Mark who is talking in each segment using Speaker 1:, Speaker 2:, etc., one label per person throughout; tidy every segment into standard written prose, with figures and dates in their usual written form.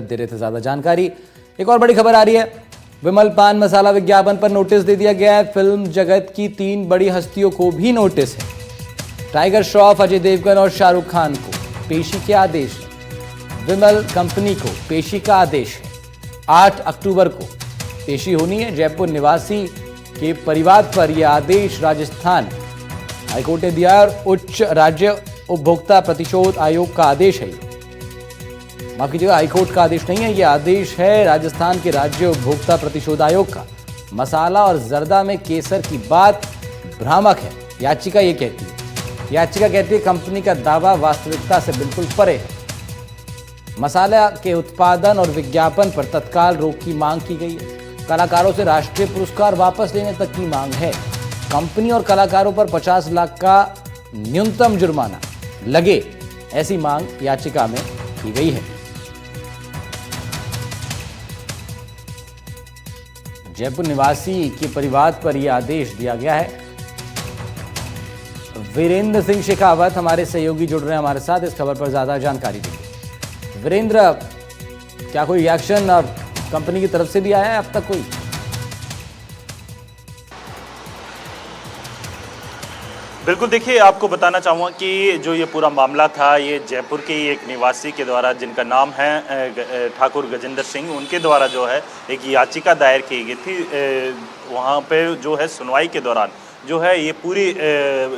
Speaker 1: दे रहे थे ज्यादा जानकारी। एक और बड़ी खबर आ रही है, विमल पान मसाला विज्ञापन पर नोटिस दे दिया गया है। फिल्म जगत की 3 बड़ी हस्तियों को भी नोटिस है। टाइगर श्रॉफ, अजय देवगन और शाहरुख खान को पेशी के आदेश है। विमल कंपनी को पेशी का आदेश है। 8 अक्टूबर को पेशी होनी है। जयपुर निवासी के परिवार पर यह आदेश राजस्थान हाईकोर्ट ने दिया और उच्च राज्य उपभोक्ता प्रतिशोध आयोग का आदेश है। माफ कीजिएगा, हाईकोर्ट का आदेश नहीं है, यह आदेश है राजस्थान के राज्य उपभोक्ता प्रतिशोध आयोग का। मसाला और जर्दा में केसर की बात भ्रामक है, याचिका ये कहती है। याचिका कहती है कंपनी का दावा वास्तविकता से बिल्कुल परे है। मसाला के उत्पादन और विज्ञापन पर तत्काल रोक की मांग की गई है। कलाकारों से राष्ट्रीय पुरस्कार वापस लेने तक की मांग है। कंपनी और कलाकारों पर 50 लाख का न्यूनतम जुर्माना लगे, ऐसी मांग याचिका में की गई है। जयपुर निवासी के परिवार पर यह आदेश दिया गया है। वीरेंद्र सिंह शेखावत हमारे सहयोगी जुड़ रहे हैं हमारे साथ, इस खबर पर ज्यादा जानकारी देंगे। वीरेंद्र, क्या कोई रिएक्शन कंपनी की तरफ से भी आया है अब तक कोई?
Speaker 2: बिल्कुल, देखिए आपको बताना चाहूँगा कि जो ये पूरा मामला था, ये जयपुर के एक निवासी के द्वारा, जिनका नाम है ठाकुर गजेंद्र सिंह, उनके द्वारा जो है एक याचिका दायर की गई थी। वहाँ पे जो है सुनवाई के दौरान जो है ये पूरी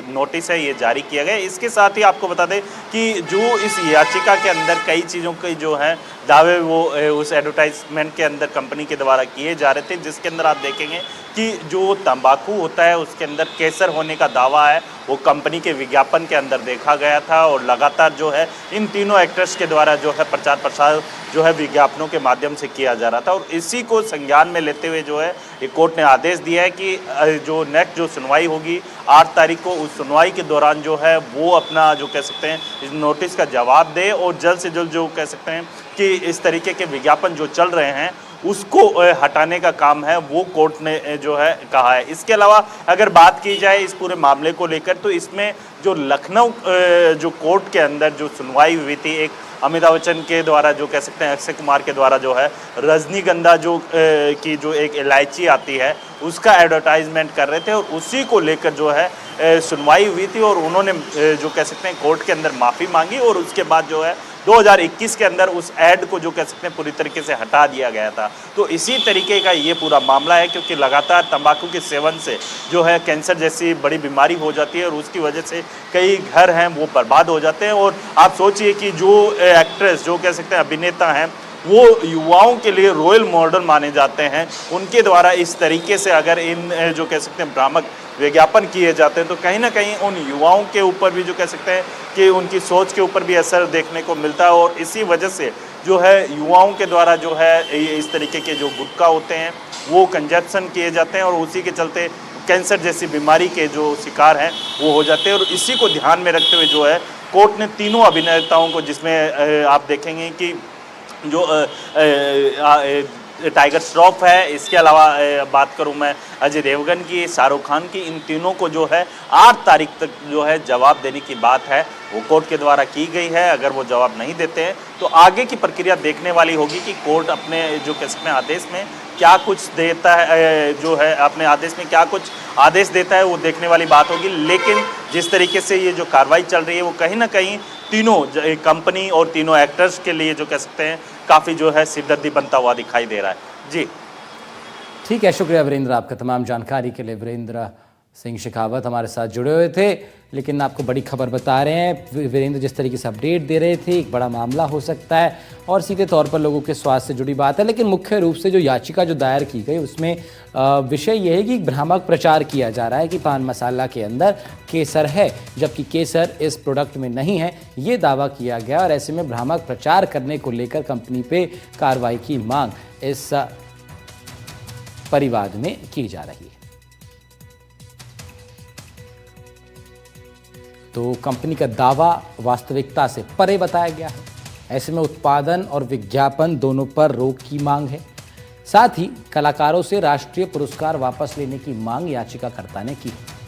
Speaker 2: नोटिस है ये जारी किया गया। इसके साथ ही आपको बता दें कि जो इस याचिका के अंदर कई चीज़ों के जो है दावे वो उस एडवर्टाइजमेंट के अंदर कंपनी के द्वारा किए जा रहे थे, जिसके अंदर आप देखेंगे कि जो तंबाकू होता है उसके अंदर केसर होने का दावा है वो कंपनी के विज्ञापन के अंदर देखा गया था। और लगातार जो है इन तीनों एक्टर्स के द्वारा जो है प्रचार प्रसार जो है विज्ञापनों के माध्यम से किया जा रहा था। और इसी को संज्ञान में लेते हुए जो है ये कोर्ट ने आदेश दिया है कि जो नेक्स्ट जो सुनवाई होगी 8 तारीख को, उस सुनवाई के दौरान जो है वो अपना जो कह सकते हैं इस नोटिस का जवाब दे और जल्द से जल्द जो कह सकते हैं कि इस तरीके के विज्ञापन जो चल रहे हैं उसको हटाने का काम है वो कोर्ट ने जो है कहा है। इसके अलावा अगर बात की जाए इस पूरे मामले को लेकर, तो इसमें जो लखनऊ जो कोर्ट के अंदर जो सुनवाई हुई थी, एक अमिताभ बच्चन के द्वारा जो कह सकते हैं अक्षय कुमार के द्वारा जो है रजनीगंधा जो की जो एक इलायची आती है उसका एडवर्टाइजमेंट कर रहे थे और उसी को लेकर जो है सुनवाई हुई थी। और उन्होंने जो कह सकते हैं कोर्ट के अंदर माफ़ी मांगी और उसके बाद जो है 2021 के अंदर उस ऐड को जो कह सकते हैं पूरी तरीके से हटा दिया गया था। तो इसी तरीके का ये पूरा मामला है, क्योंकि लगातार तंबाकू के सेवन से जो है कैंसर जैसी बड़ी बीमारी हो जाती है और उसकी वजह से कई घर हैं वो बर्बाद हो जाते हैं। और आप सोचिए कि जो एक्ट्रेस जो कह सकते हैं अभिनेता हैं वो युवाओं के लिए रोल मॉडल माने जाते हैं, उनके द्वारा इस तरीके से अगर इन जो कह सकते हैं भ्रामक विज्ञापन किए जाते हैं तो कहीं ना कहीं उन युवाओं के ऊपर भी जो कह सकते हैं कि उनकी सोच के ऊपर भी असर देखने को मिलता है। और इसी वजह से जो है युवाओं के द्वारा जो है इस तरीके के जो गुटखा होते हैं वो कंजप्शन किए जाते हैं और उसी के चलते कैंसर जैसी बीमारी के जो शिकार हैं वो हो जाते हैं। और इसी को ध्यान में रखते हुए जो है कोर्ट ने तीनों अभिनेताओं को, जिसमें आप देखेंगे कि जो टाइगर श्रॉफ है, इसके अलावा बात करूं मैं अजय देवगन की, शाहरुख खान की, इन तीनों को जो है 8 तारीख तक जो है जवाब देने की बात है वो कोर्ट के द्वारा की गई है। अगर वो जवाब नहीं देते हैं तो आगे की प्रक्रिया देखने वाली होगी कि कोर्ट अपने जो कह सकते हैं आदेश में क्या कुछ देता है, जो है अपने आदेश में क्या कुछ आदेश देता है वो देखने वाली बात होगी। लेकिन जिस तरीके से ये जो कार्रवाई चल रही है वो कहीं ना कहीं तीनों कंपनी और तीनों एक्टर्स के लिए जो कह सकते हैं काफ़ी जो है सिरदर्दी बनता हुआ दिखाई दे रहा है। जी
Speaker 1: ठीक है, शुक्रिया वीरेंद्र आपका तमाम जानकारी के लिए। वीरेंद्र सिंह शेखावत हमारे साथ जुड़े हुए थे, लेकिन आपको बड़ी खबर बता रहे हैं। वीरेंद्र जिस तरीके से अपडेट दे रहे थे, एक बड़ा मामला हो सकता है और सीधे तौर पर लोगों के स्वास्थ्य से जुड़ी बात है। लेकिन मुख्य रूप से जो याचिका जो दायर की गई उसमें विषय यह है कि भ्रामक प्रचार किया जा रहा है कि पान मसाला के अंदर केसर है, जबकि केसर इस प्रोडक्ट में नहीं है, ये दावा किया गया। और ऐसे में भ्रामक प्रचार करने को लेकर कंपनी पे कार्रवाई की मांग इस परिवाद में की जा रही है। तो कंपनी का दावा वास्तविकता से परे बताया गया है। ऐसे में उत्पादन और विज्ञापन दोनों पर रोक की मांग है। साथ ही कलाकारों से राष्ट्रीय पुरस्कार वापस लेने की मांग याचिकाकर्ता ने की है।